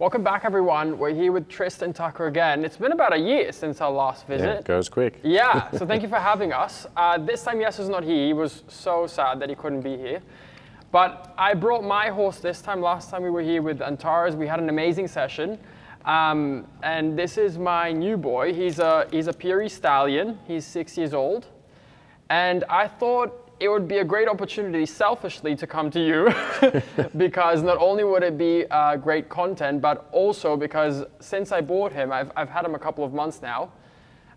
Welcome back, everyone. We're here with Tristan Tucker again. It's been about a year since our last visit. Yeah, it goes quick. Yeah, so thank you for having us. This time, Yes is not here. He was so sad that he couldn't be here. But I brought my horse this time. Last time we were here with Antares, we had an amazing session. And this is my new boy. He's a Piri Stallion. He's 6 years old. And I thought it would be a great opportunity, selfishly, to come to you because not only would it be great content, but also because since I bought him, I've had him a couple of months now.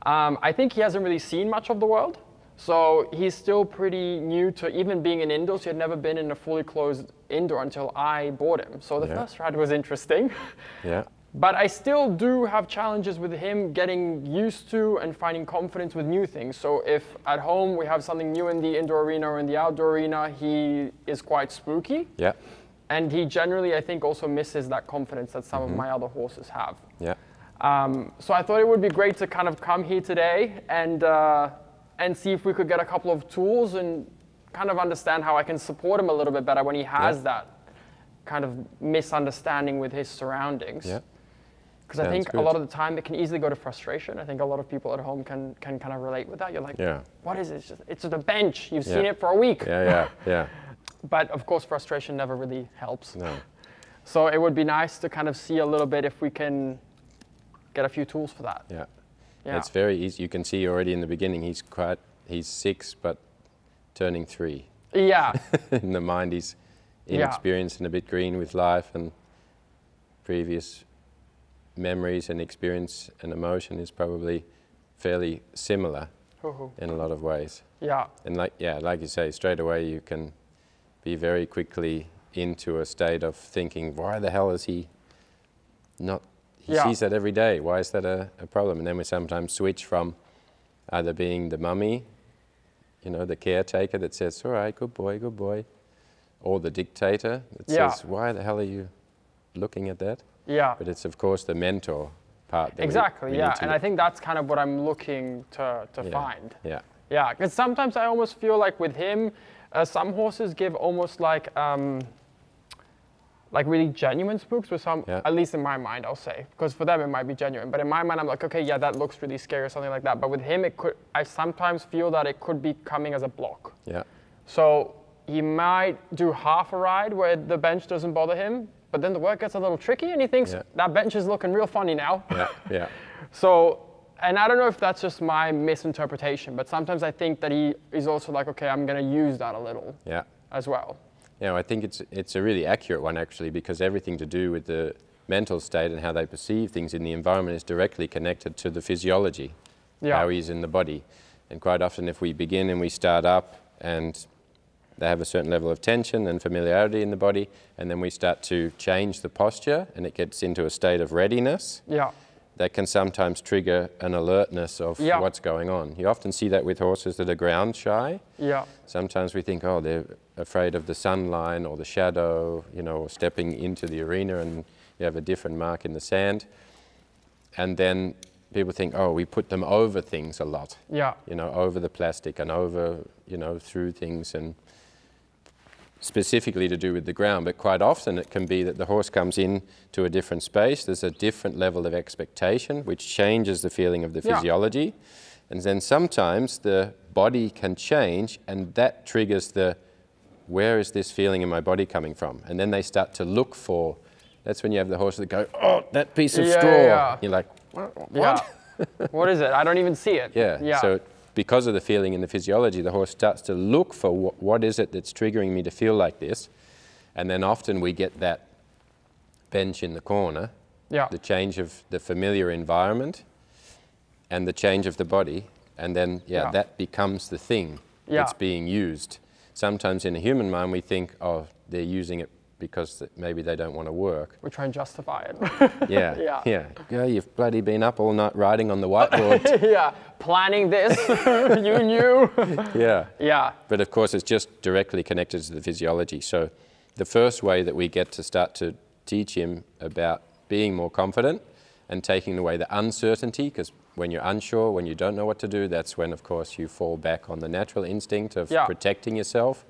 I think he hasn't really seen much of the world. So he's still pretty new to even being in indoors. He had never been in a fully closed indoor until I bought him. So the first ride was interesting. Yeah. But I still do have challenges with him getting used to and finding confidence with new things. So if at home we have something new in the indoor arena or in the outdoor arena, he is quite spooky. Yeah. And he generally, I think, also misses that confidence that some of my other horses have. Yeah. So I thought it would be great to kind of come here today and see if we could get a couple of tools and kind of understand how I can support him a little bit better when he has that kind of misunderstanding with his surroundings. Yeah. Because I think a lot of the time it can easily go to frustration. I think a lot of people at home can kind of relate with that. You're like, what is it? It's just a bench. You've seen it for a week. Yeah. But of course, frustration never really helps. No. So it would be nice to kind of see a little bit if we can get a few tools for that. Yeah. It's very easy. You can see already in the beginning, he's 6, but turning 3. Yeah. In the mind, he's inexperienced and a bit green with life, and previous memories and experience and emotion is probably fairly similar in a lot of ways. Yeah. And like you say, straight away you can be very quickly into a state of thinking, why the hell is he not, he sees that every day, why is that a problem? And then we sometimes switch from either being the mummy, you know, the caretaker that says, all right, good boy, or the dictator that says, why the hell are you looking at that? Yeah. But it's, of course, the mentor part. That exactly, and I think that's kind of what I'm looking to find. Yeah. Yeah, because sometimes I almost feel like with him, some horses give almost like really genuine spooks with some, at least in my mind, I'll say. Because for them, it might be genuine. But in my mind, I'm like, okay, yeah, that looks really scary or something like that. But with him, I sometimes feel that it could be coming as a block. Yeah. So he might do half a ride where the bench doesn't bother him, but then the work gets a little tricky and he thinks that bench is looking real funny now. Yeah. So, and I don't know if that's just my misinterpretation, but sometimes I think that he is also like, okay, I'm going to use that a little as well. Yeah, I think it's a really accurate one actually, because everything to do with the mental state and how they perceive things in the environment is directly connected to the physiology, how he's in the body. And quite often if we begin and we start up and they have a certain level of tension and familiarity in the body, and then we start to change the posture and it gets into a state of readiness. Yeah. That can sometimes trigger an alertness of what's going on. You often see that with horses that are ground shy. Yeah. Sometimes we think, oh, they're afraid of the sun line or the shadow, you know, or stepping into the arena and you have a different mark in the sand. And then people think, oh, we put them over things a lot. Yeah. You know, over the plastic and over, you know, through things, and specifically to do with the ground, but quite often it can be that the horse comes in to a different space, there's a different level of expectation which changes the feeling of the physiology, and then sometimes the body can change and that triggers the, where is this feeling in my body coming from? And then they start to look for, that's when you have the horses that go, oh, that piece of straw. You're like, what? What is it? I don't even see it. So because of the feeling in the physiology, the horse starts to look for what is it that's triggering me to feel like this. And then often we get that bench in the corner, the change of the familiar environment and the change of the body. And then, that becomes the thing that's being used. Sometimes in a human mind, we think, oh, they're using it because maybe they don't want to work. We try and justify it. Yeah, you've bloody been up all night writing on the whiteboard. Planning this, you knew. Yeah. But of course, it's just directly connected to the physiology. So the first way that we get to start to teach him about being more confident and taking away the uncertainty, because when you're unsure, when you don't know what to do, that's when, of course, you fall back on the natural instinct of protecting yourself,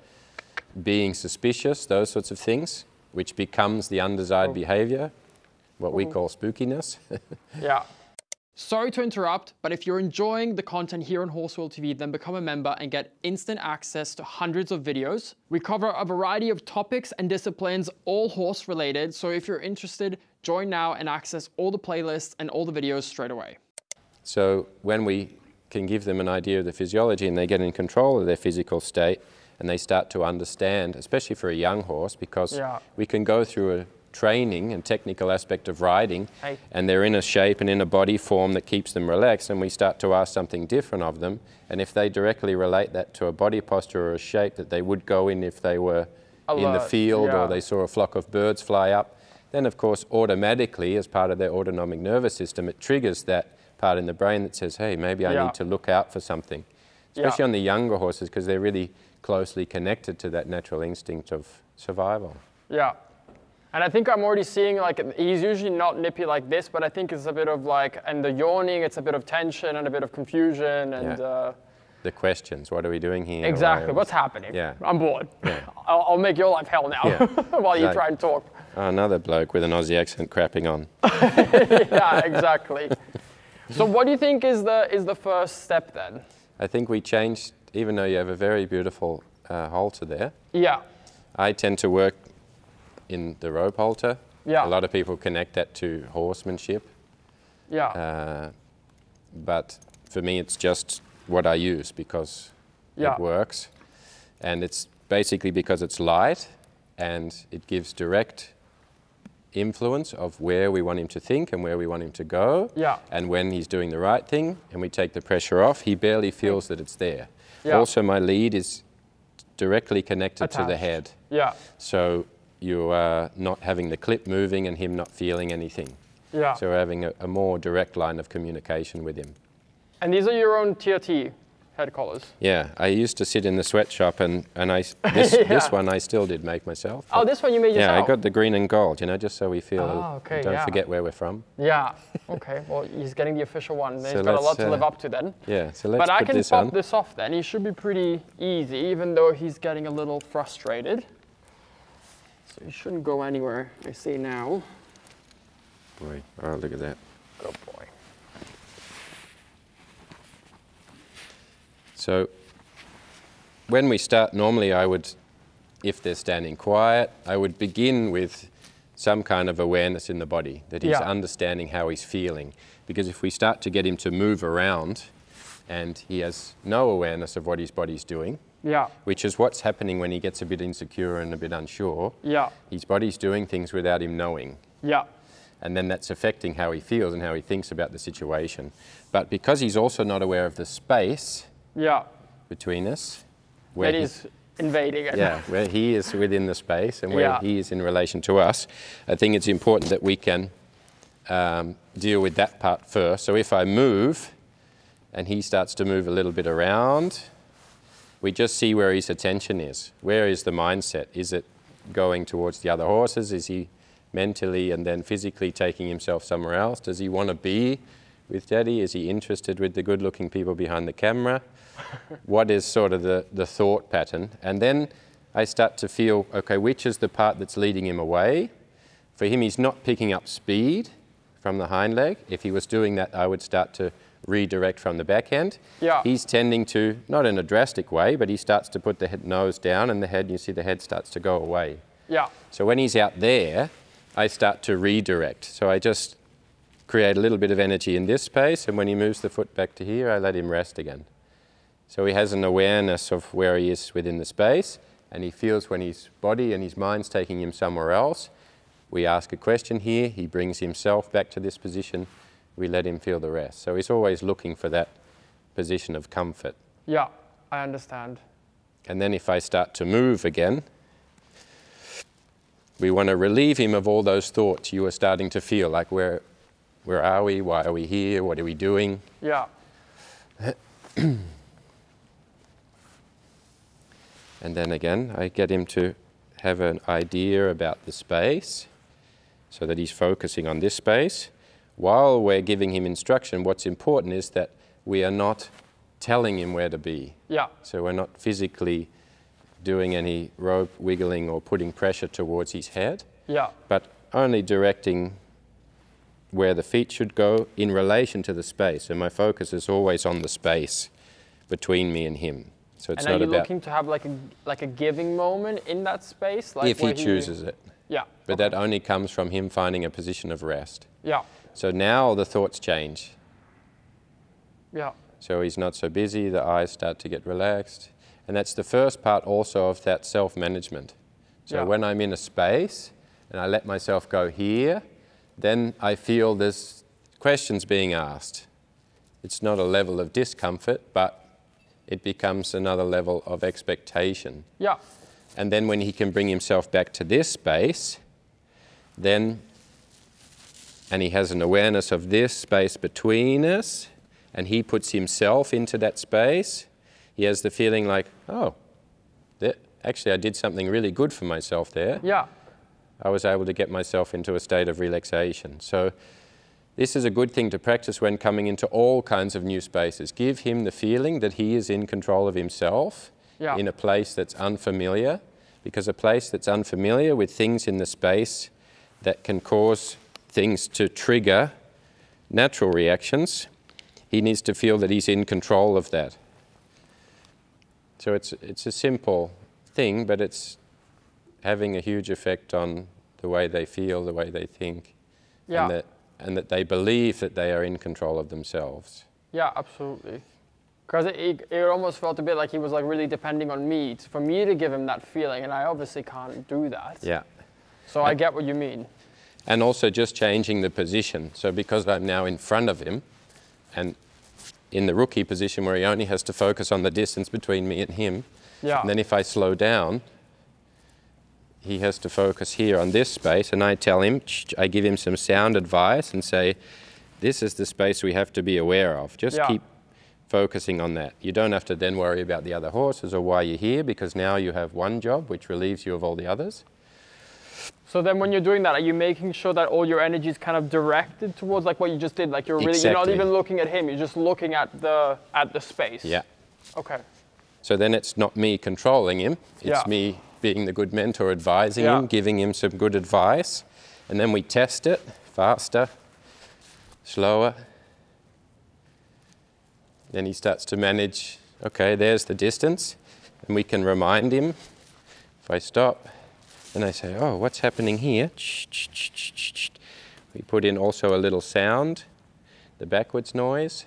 being suspicious, those sorts of things, which becomes the undesired behavior. what we call spookiness. Yeah. Sorry to interrupt, but if you're enjoying the content here on Horsewheel TV, then become a member and get instant access to hundreds of videos. We cover a variety of topics and disciplines, all horse related. So if you're interested, join now and access all the playlists and all the videos straight away. So when we can give them an idea of the physiology and they get in control of their physical state and they start to understand, especially for a young horse, because we can go through a training and technical aspect of riding, and they're in a shape and in a body form that keeps them relaxed, and we start to ask something different of them, and if they directly relate that to a body posture or a shape that they would go in if they were in the field or they saw a flock of birds fly up, then of course automatically as part of their autonomic nervous system it triggers that part in the brain that says, hey, maybe I need to look out for something, especially on the younger horses because they're really closely connected to that natural instinct of survival. Yeah. And I think I'm already seeing, like, he's usually not nippy like this, but I think it's a bit of like, and the yawning, it's a bit of tension and a bit of confusion and... the questions, what are we doing here? Exactly, what's happening? Yeah. I'm bored. Yeah. I'll make your life hell now while you try and talk. Oh, another bloke with an Aussie accent crapping on. Yeah, exactly. So what do you think is the first step then? I think we changed, even though you have a very beautiful halter there. Yeah. I tend to work in the rope halter. Yeah. A lot of people connect that to horsemanship. Yeah. But for me, it's just what I use because it works. And it's basically because it's light and it gives direct influence of where we want him to think and where we want him to go. Yeah. And when he's doing the right thing and we take the pressure off, he barely feels that it's there. Yeah. Also, my lead is directly connected to the head. Yeah. So you are not having the clip moving and him not feeling anything. Yeah. So we're having a more direct line of communication with him. And these are your own TRT head collars? Yeah, I used to sit in the sweatshop and this one I still did make myself. Oh, this one you made yourself? Yeah, I got the green and gold, you know, just so we feel, don't forget where we're from. Yeah, okay, well, he's getting the official one. He's got a lot to live up to then. Yeah, so let's put this on. But I can pop this off then. He should be pretty easy, even though he's getting a little frustrated. So he shouldn't go anywhere, I see now. Boy, oh, look at that. Good boy. So when we start, normally I would, if they're standing quiet, I would begin with some kind of awareness in the body, that he's understanding how he's feeling. Because if we start to get him to move around and he has no awareness of what his body's doing, which is what's happening when he gets a bit insecure and a bit unsure, his body's doing things without him knowing. And then that's affecting how he feels and how he thinks about the situation. But because he's also not aware of the space between us, where he's invading it. Yeah, where he is within the space and where he is in relation to us, I think it's important that we can deal with that part first. So if I move and he starts to move a little bit around, we just see where his attention is. Where is the mindset? Is it going towards the other horses? Is he mentally and then physically taking himself somewhere else? Does he want to be with Daddy? Is he interested with the good-looking people behind the camera? What is sort of the thought pattern? And then I start to feel, okay, which is the part that's leading him away? For him, he's not picking up speed from the hind leg. If he was doing that, I would start to redirect from the back end. He's tending to, not in a drastic way, but he starts to put the nose down and the head, you see the head starts to go away. So when he's out there, I start to redirect. So I just create a little bit of energy in this space, and when he moves the foot back to here, I let him rest again. So he has an awareness of where he is within the space, and he feels when his body and his mind's taking him somewhere else. We ask a question here, he brings himself back to this position, we let him feel the rest. So he's always looking for that position of comfort. Yeah, I understand. And then if I start to move again, we want to relieve him of all those thoughts you are starting to feel, like where are we, why are we here, what are we doing? And then again, I get him to have an idea about the space so that he's focusing on this space. While we're giving him instruction, what's important is that we are not telling him where to be. So we're not physically doing any rope wiggling or putting pressure towards his head, but only directing where the feet should go in relation to the space. So my focus is always on the space between me and him. So it's and not are you about looking to have like a giving moment in that space? Like if he chooses it. Yeah. But that only comes from him finding a position of rest. Yeah. So now the thoughts change. Yeah. So he's not so busy, the eyes start to get relaxed. And that's the first part also of that self-management. So when I'm in a space and I let myself go here, then I feel there's questions being asked. It's not a level of discomfort, but it becomes another level of expectation. Yeah. And then when he can bring himself back to this space, and he has an awareness of this space between us, and he puts himself into that space, he has the feeling like, oh, actually I did something really good for myself there. Yeah. I was able to get myself into a state of relaxation. So this is a good thing to practice when coming into all kinds of new spaces. Give him the feeling that he is in control of himself in a place that's unfamiliar, because a place that's unfamiliar with things in the space that can cause things to trigger natural reactions, he needs to feel that he's in control of that. So it's a simple thing, but it's having a huge effect on the way they feel, the way they think, and that they believe that they are in control of themselves. Yeah, absolutely. Because it almost felt a bit like he was like really depending on me for me to give him that feeling, and I obviously can't do that. Yeah. So I get what you mean. And also just changing the position. So because I'm now in front of him, and in the rookie position where he only has to focus on the distance between me and him, and then if I slow down, he has to focus here on this space, and I tell him, I give him some sound advice and say, this is the space we have to be aware of. Just keep focusing on that. You don't have to then worry about the other horses or why you're here, because now you have one job which relieves you of all the others. So then when you're doing that, are you making sure that all your energy is kind of directed towards like what you just did? Like you're really, you're not even looking at him, you're just looking at the space. Yeah. Okay. So then it's not me controlling him, it's me being the good mentor, advising him, giving him some good advice. And then we test it, faster, slower. Then he starts to manage, okay, there's the distance. And we can remind him, if I stop, and I say, oh, what's happening here? We put in also a little sound, the backwards noise.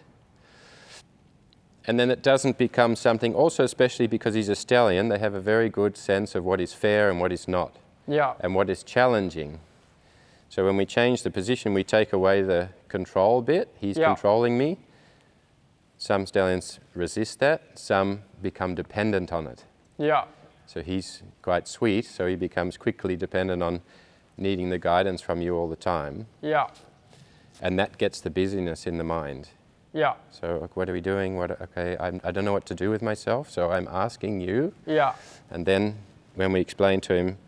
And then it doesn't become something, also especially because he's a stallion, they have a very good sense of what is fair and what is not. Yeah. And what is challenging. So when we change the position, we take away the control bit. He's controlling me. Some stallions resist that. Some become dependent on it. Yeah. So he's quite sweet, so he becomes quickly dependent on needing the guidance from you all the time. Yeah. And that gets the busyness in the mind. Yeah. So what are we doing? Okay, I don't know what to do with myself, so I'm asking you. Yeah. And then when we explain to him,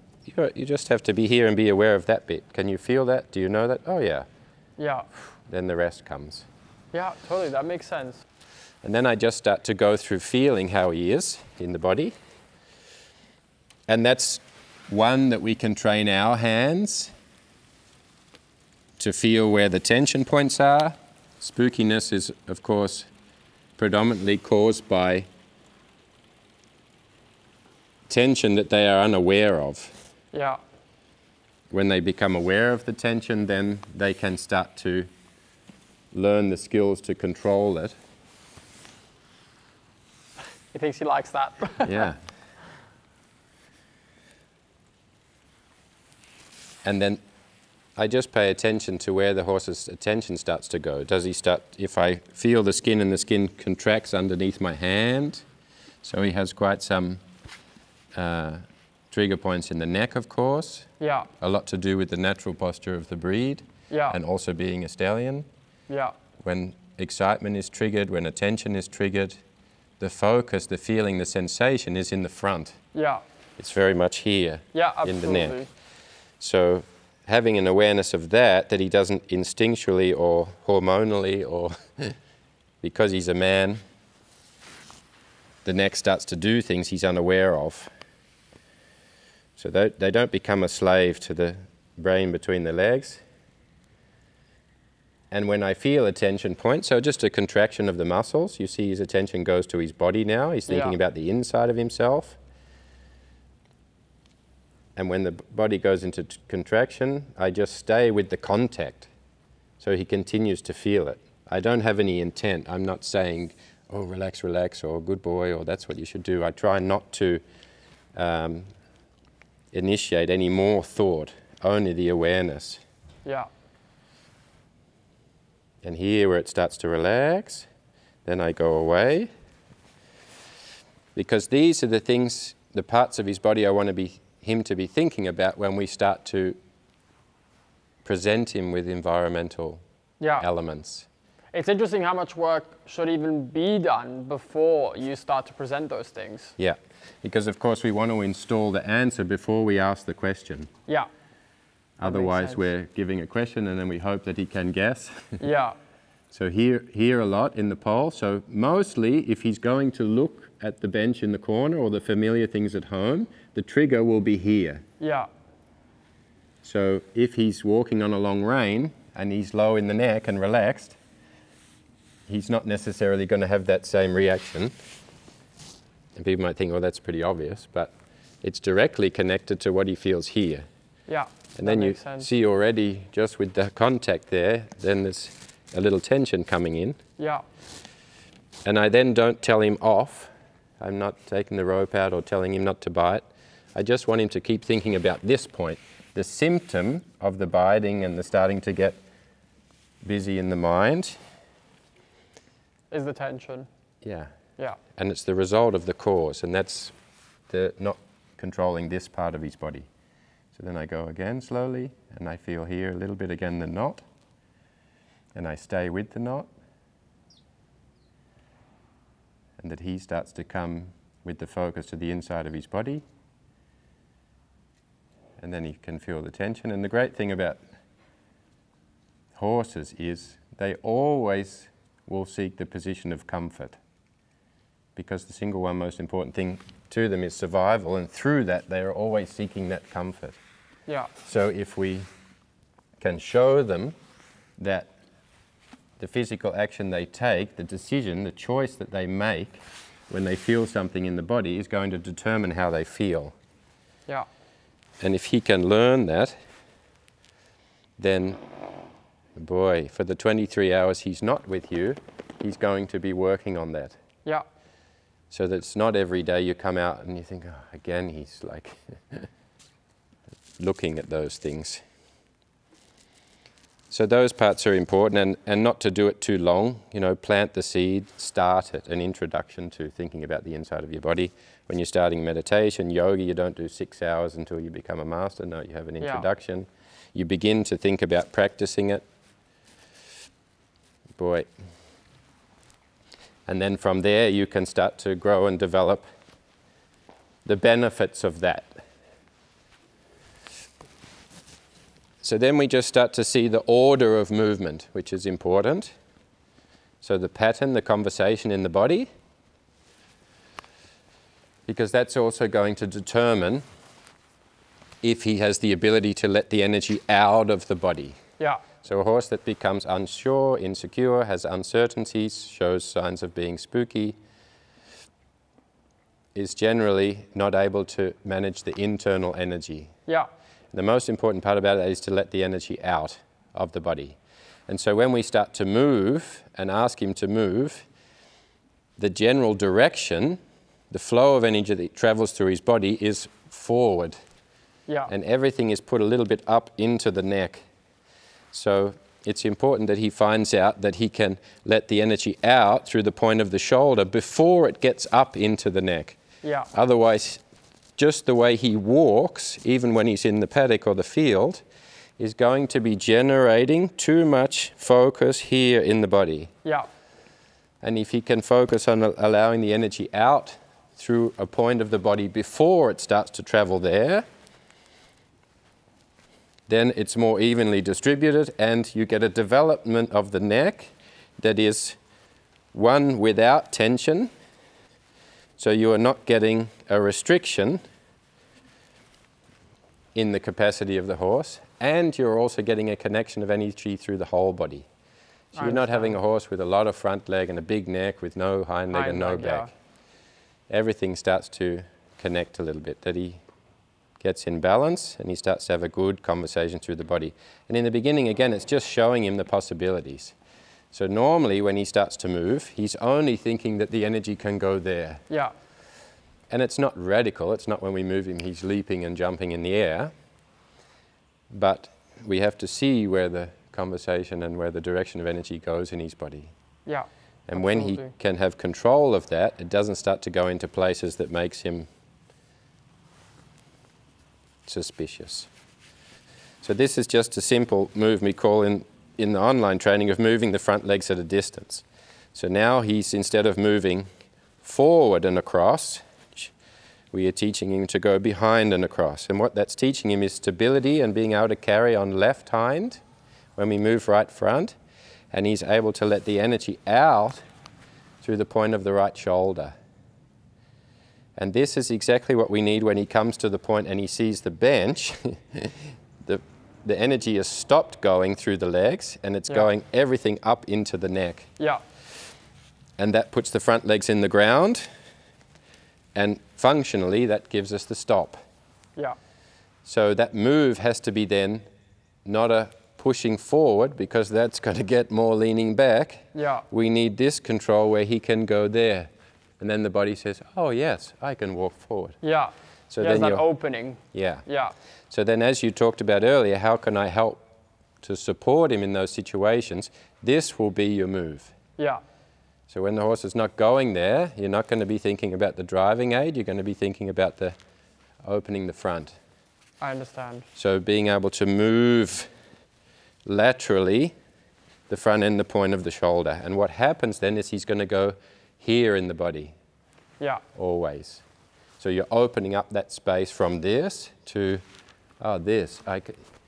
you just have to be here and be aware of that bit. Can you feel that? Do you know that? Oh yeah. Yeah. Then the rest comes. Yeah, totally, that makes sense. And then I just start to go through feeling how he is in the body. And that's one that we can train our hands to feel where the tension points are. Spookiness is, of course, predominantly caused by tension that they are unaware of. Yeah. When they become aware of the tension, then they can start to learn the skills to control it. He thinks he likes that. Yeah. And then I just pay attention to where the horse's attention starts to go. Does he start, if I feel the skin and the skin contracts underneath my hand, so he has quite some trigger points in the neck, of course. Yeah. A lot to do with the natural posture of the breed. Yeah. And also being a stallion. Yeah. When excitement is triggered, when attention is triggered, the focus, the feeling, the sensation is in the front. Yeah. It's very much here in the neck. Absolutely. So having an awareness of that he doesn't instinctually or hormonally or because he's a man, the neck starts to do things he's unaware of. So they don't become a slave to the brain between the legs. And when I feel a tension point, so just a contraction of the muscles, you see his attention goes to his body now. He's thinking about the inside of himself. And when the body goes into contraction, I just stay with the contact. So he continues to feel it. I don't have any intent. I'm not saying, oh, relax, relax, or good boy, or that's what you should do. I try not to initiate any more thought, only the awareness. Yeah. And here where it starts to relax, then I go away. Because these are the things, the parts of his body I want him to be thinking about when we start to present him with environmental elements. It's interesting how much work should even be done before you start to present those things. Yeah, because of course we want to install the answer before we ask the question. Yeah. Otherwise we're giving a question and then we hope that he can guess. Yeah. So here a lot in the pole. So mostly if he's going to look at the bench in the corner or the familiar things at home, the trigger will be here. Yeah. So if he's walking on a long rein and he's low in the neck and relaxed, he's not necessarily going to have that same reaction. And people might think, well, that's pretty obvious, but it's directly connected to what he feels here. Yeah. And then you see already, just with the contact there, then there's a little tension coming in. Yeah. And I then don't tell him off. I'm not taking the rope out or telling him not to bite. I just want him to keep thinking about this point. The symptom of the biting and the starting to get busy in the mind is the tension. Yeah. Yeah. And it's the result of the cause, and that's the not controlling this part of his body. So then I go again slowly, and I feel here a little bit again the knot, and I stay with the knot, and that he starts to come with the focus to the inside of his body, and then he can feel the tension. And the great thing about horses is they always will seek the position of comfort, because the single one most important thing to them is survival, and through that they are always seeking that comfort. Yeah. So if we can show them that the physical action they take, the decision, the choice that they make when they feel something in the body is going to determine how they feel. Yeah. And if he can learn that, then, boy, for the 23 hours he's not with you, he's going to be working on that. Yeah. So that it's not every day you come out and you think, oh, again, he's like looking at those things. So those parts are important, and not to do it too long. You know, plant the seed, start it, an introduction to thinking about the inside of your body. When you're starting meditation, yoga, you don't do 6 hours until you become a master. No, you have an introduction. Yeah. You begin to think about practicing it. Boy. And then from there you can start to grow and develop the benefits of that. So then we just start to see the order of movement, which is important. So the pattern, the conversation in the body, because that's also going to determine if he has the ability to let the energy out of the body. Yeah. So a horse that becomes unsure, insecure, has uncertainties, shows signs of being spooky, is generally not able to manage the internal energy. Yeah. The most important part about it is to let the energy out of the body. And so when we start to move and ask him to move, the general direction, the flow of energy that travels through his body is forward. Yeah. And everything is put a little bit up into the neck. So it's important that he finds out that he can let the energy out through the point of the shoulder before it gets up into the neck. Yeah. Otherwise, just the way he walks, even when he's in the paddock or the field, is going to be generating too much focus here in the body. Yeah. And if he can focus on allowing the energy out through a point of the body before it starts to travel there, then it's more evenly distributed and you get a development of the neck that is one without tension. So you are not getting a restriction in the capacity of the horse, and you're also getting a connection of energy through the whole body. So you're not having a horse with a lot of front leg and a big neck with no hind leg and no back. Yeah. Everything starts to connect a little bit, that he gets in balance and he starts to have a good conversation through the body. And in the beginning, again, it's just showing him the possibilities. So normally when he starts to move, he's only thinking that the energy can go there. Yeah. And it's not radical. It's not when we move him, he's leaping and jumping in the air. But we have to see where the conversation and where the direction of energy goes in his body. Yeah. And when he can have control of that, it doesn't start to go into places that makes him suspicious. So this is just a simple move we call in the online training of moving the front legs at a distance. So now he's, instead of moving forward and across, we are teaching him to go behind and across. And what that's teaching him is stability and being able to carry on left hind when we move right front. And he's able to let the energy out through the point of the right shoulder. And this is exactly what we need when he comes to the point and he sees the bench. The energy has stopped going through the legs and it's going everything up into the neck. Yeah. And that puts the front legs in the ground, and functionally that gives us the stop. Yeah. So that move has to be then not a pushing forward, because that's going to get more leaning back. Yeah. We need this control where he can go there. And then the body says, oh yes, I can walk forward. Yeah. So then that opening. Yeah. Yeah. So then, as you talked about earlier, how can I help to support him in those situations? This will be your move. Yeah. So when the horse is not going there, you're not going to be thinking about the driving aid, you're going to be thinking about the opening the front. I understand. So being able to move laterally the front end, the point of the shoulder. And what happens then is he's going to go here in the body. Yeah. Always. So you're opening up that space from this to, oh, this.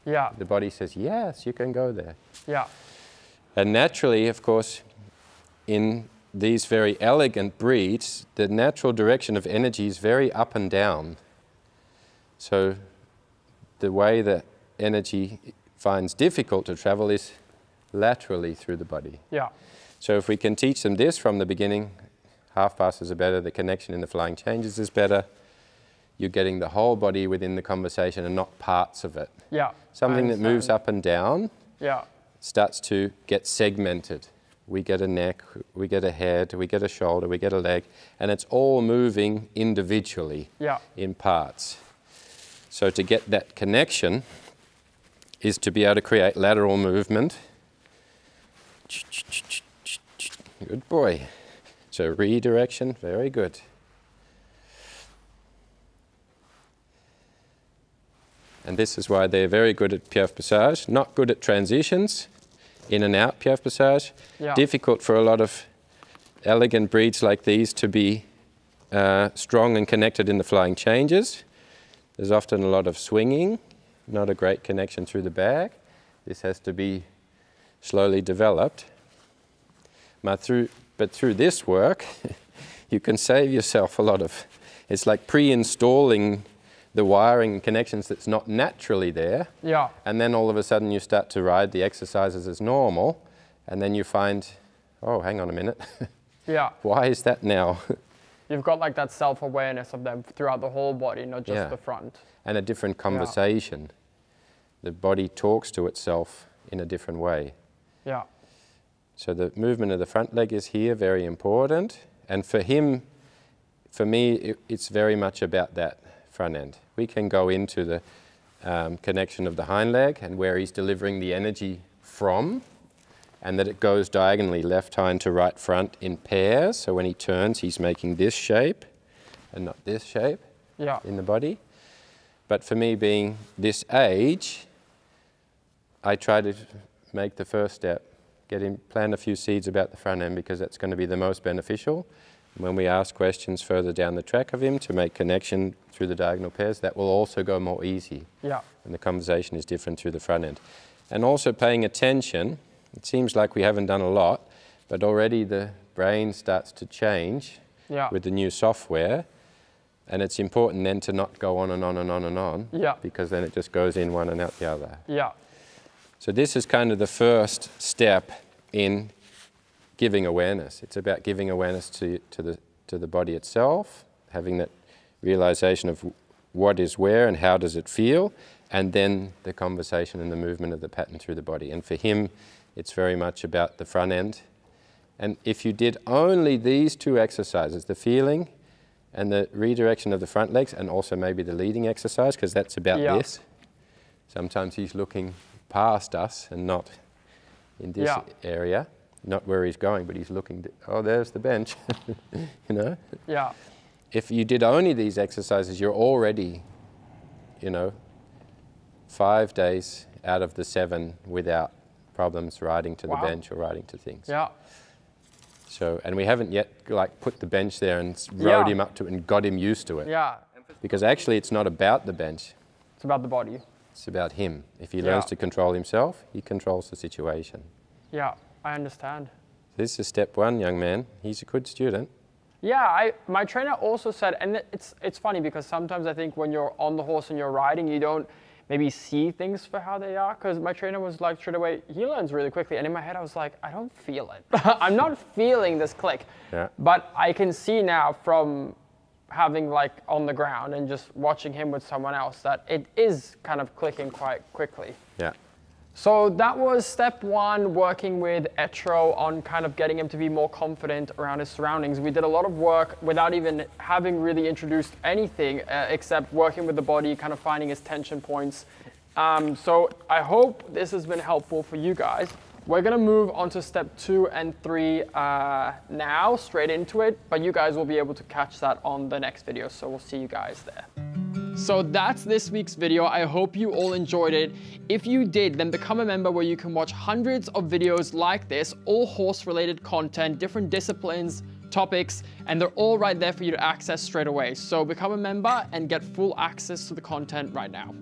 Yeah. The body says, yes, you can go there. Yeah. And naturally, of course, in these very elegant breeds, the natural direction of energy is very up and down. So the way that energy finds difficult to travel is laterally through the body. Yeah. So if we can teach them this from the beginning, half passes are better, the connection in the flying changes is better, you're getting the whole body within the conversation and not parts of it. Yeah. Something that moves up and down starts to get segmented. We get a neck, we get a head, we get a shoulder, we get a leg, and it's all moving individually in parts. So to get that connection is to be able to create lateral movement. Good boy. So redirection, very good. And this is why they're very good at piaffe passage, not good at transitions, in and out piaffe passage. Yeah. Difficult for a lot of elegant breeds like these to be strong and connected in the flying changes. There's often a lot of swinging, not a great connection through the bag. This has to be slowly developed. But through this work, you can save yourself a lot of, it's like pre-installing the wiring and connections that's not naturally there. Yeah. And then all of a sudden you start to ride the exercises as normal, and then you find, oh, hang on a minute. Yeah. Why is that now? You've got like that self-awareness of them throughout the whole body, not just the front. And a different conversation. Yeah. The body talks to itself in a different way. Yeah. So the movement of the front leg is here, very important. And for him, for me, it's very much about that front end. We can go into the connection of the hind leg and where he's delivering the energy from, and that it goes diagonally left hind to right front in pairs. So when he turns, he's making this shape and not this shape in the body. But for me, being this age, I try to make the first step, plant a few seeds about the front end, because that's going to be the most beneficial. And when we ask questions further down the track of him to make connection through the diagonal pairs, that will also go more easy. Yeah. And the conversation is different through the front end. And also paying attention. It seems like we haven't done a lot, but already the brain starts to change with the new software. And it's important then to not go on and on and on and on, because then it just goes in one and out the other. Yeah. So this is kind of the first step in giving awareness. It's about giving awareness to the body itself, having that realization of what is where and how does it feel, and then the conversation and the movement of the pattern through the body. And for him, it's very much about the front end. And if you did only these two exercises, the feeling and the redirection of the front legs, and also maybe the leading exercise, because that's about this. Sometimes he's looking past us and not in this area, not where he's going, but he's looking, oh, there's the bench, you know? Yeah. If you did only these exercises, you're already, you know, 5 days out of the 7 without problems riding to the bench or riding to things. Yeah. So, and we haven't yet like put the bench there and rode him up to it and got him used to it. Yeah. Because actually it's not about the bench. It's about the body. It's about him. If he learns to control himself, he controls the situation. Yeah, I understand. This is step 1, young man. He's a good student. Yeah, my trainer also said, and it's funny because sometimes I think when you're on the horse and you're riding, you don't maybe see things for how they are, because my trainer was like straight away, he learns really quickly, and in my head I was like, I don't feel it. I'm not feeling this click, but I can see now from having like on the ground and just watching him with someone else that it is kind of clicking quite quickly. Yeah. So that was step 1, working with Etro on kind of getting him to be more confident around his surroundings. We did a lot of work without even having really introduced anything except working with the body, kind of finding his tension points. So I hope this has been helpful for you guys. We're gonna move on to step 2 and 3 now, straight into it, but you guys will be able to catch that on the next video, so we'll see you guys there. So that's this week's video. I hope you all enjoyed it. If you did, then become a member where you can watch hundreds of videos like this, all horse-related content, different disciplines, topics, and they're all right there for you to access straight away. So become a member and get full access to the content right now.